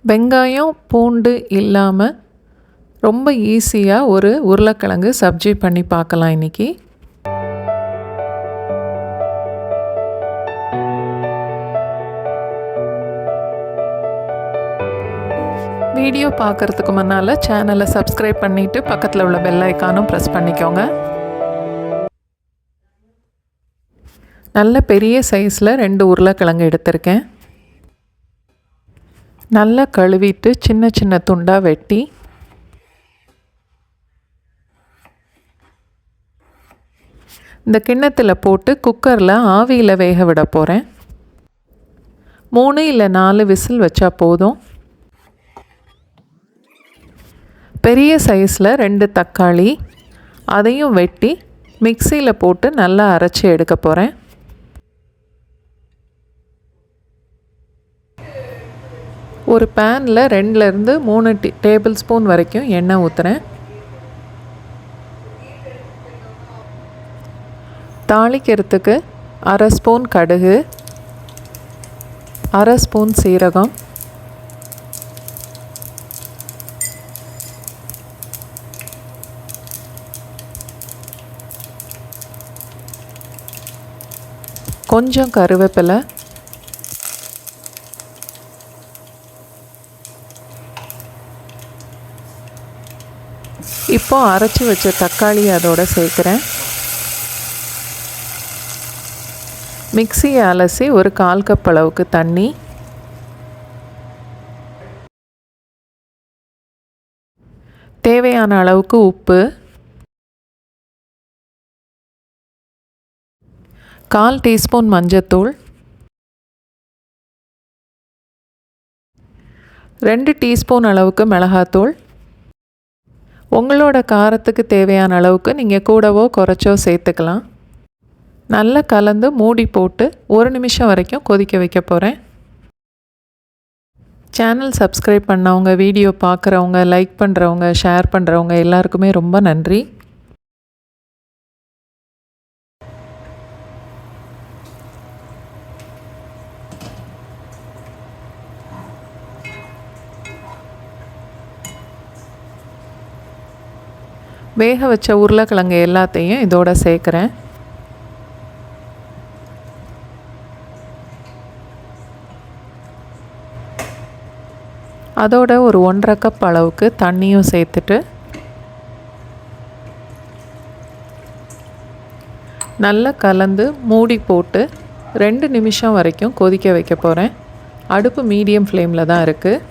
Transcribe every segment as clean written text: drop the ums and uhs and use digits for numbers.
வெங்காயம் பூண்டு இல்லாமல் ரொம்ப ஈஸியாக ஒரு உருளைக்கிழங்கு சப்ஜி பண்ணி பார்க்கலாம் இன்றைக்கி. வீடியோ பார்க்குறதுக்கு முன்னால் சேனலை சப்ஸ்கிரைப் பண்ணிவிட்டு பக்கத்தில் உள்ள பெல் ஐக்கானும் ப்ரெஸ் பண்ணிக்கோங்க. நல்ல பெரிய சைஸில் 2 உருளைக்கிழங்கு எடுத்திருக்கேன். நல்லா கழுவிட்டு சின்ன சின்ன துண்டாக வெட்டி இந்த கிண்ணத்தில் போட்டு குக்கரில் ஆவியில் வேக விட போகிறேன். 3 இல்லை 4 விசில் வச்சா போதும். பெரிய சைஸில் 2 தக்காளி அதையும் வெட்டி மிக்சியில் போட்டு நல்லா அரைச்சி எடுக்க போகிறேன். ஒரு பேனில் 2லேருந்து 3 டேபிள் ஸ்பூன் வரைக்கும் எண்ணெய் ஊற்றுறேன். தாளிக்கிறதுக்கு 1/2 ஸ்பூன் கடுகு, 1/2 ஸ்பூன் சீரகம், கொஞ்சம் கருவேப்பிலை, இப்போ அரைச்சி வச்ச தக்காளி அதோட சேர்க்குறேன். மிக்சியை அலசி ஒரு 1/4 கப் அளவுக்கு தண்ணி, தேவையான அளவுக்கு உப்பு, 1/4 டீஸ்பூன் மஞ்சத்தூள், 2 டீஸ்பூன் அளவுக்கு மிளகாத்தூள். உங்களோட காரத்துக்கு தேவையான அளவுக்கு நீங்கள் கூடவோ குறைச்சோ சேர்த்துக்கலாம். நல்லா கலந்து மூடி போட்டு 1 நிமிஷம் வரைக்கும் கொதிக்க வைக்க போகிறேன். சேனல் சப்ஸ்கிரைப் பண்ணவங்க, வீடியோ பார்க்குறவங்க, லைக் பண்ணுறவங்க, ஷேர் பண்ணுறவங்க எல்லாருக்குமே ரொம்ப நன்றி. வேக வச்ச உருளைக்கிழங்கு எல்லாத்தையும் இதோட சேர்க்குறேன். அதோட ஒரு 1/2 கப் அளவுக்கு தண்ணியும் சேர்த்துட்டு நல்லா கலந்து மூடி போட்டு 2 நிமிஷம் வரைக்கும் கொதிக்க வைக்க போகிறேன். அடுப்பு மீடியம் ஃப்ளேமில் தான் இருக்குது.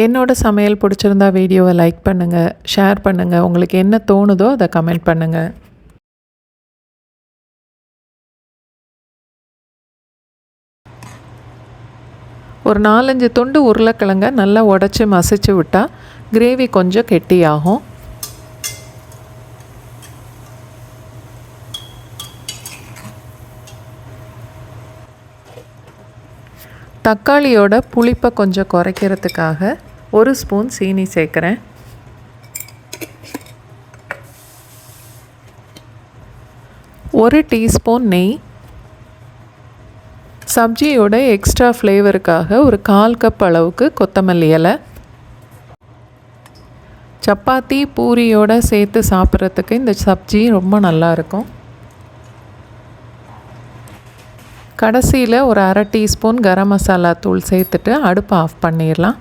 என்னோட சமையல் பிடிச்சிருந்தா வீடியோவை லைக் பண்ணுங்கள், ஷேர் பண்ணுங்கள். உங்களுக்கு என்ன தோணுதோ அதை கமெண்ட் பண்ணுங்கள். ஒரு 4-5 துண்டு உருளைக்கிழங்க நல்லா உடச்சி மசிச்சு விட்டால் கிரேவி கொஞ்சம் கெட்டியாகும். தக்காளியோட புளிப்பை கொஞ்சம் குறைக்கிறதுக்காக 1 ஸ்பூன் சீனி சேர்க்குறேன். ஒரு டீஸ்பூன் நெய், சப்ஜியோட எக்ஸ்ட்ரா ஃப்ளேவருக்காக ஒரு 1/4 கப் அளவுக்கு கொத்தமல்லி இலை. சப்பாத்தி பூரியோடு சேர்த்து சாப்பிட்றதுக்கு இந்த சப்ஜி ரொம்ப நல்லாயிருக்கும். கடைசியில் ஒரு 1/2 டீஸ்பூன் கரம் மசாலா தூள் சேர்த்துட்டு அடுப்பை ஆஃப் பண்ணிடலாம்.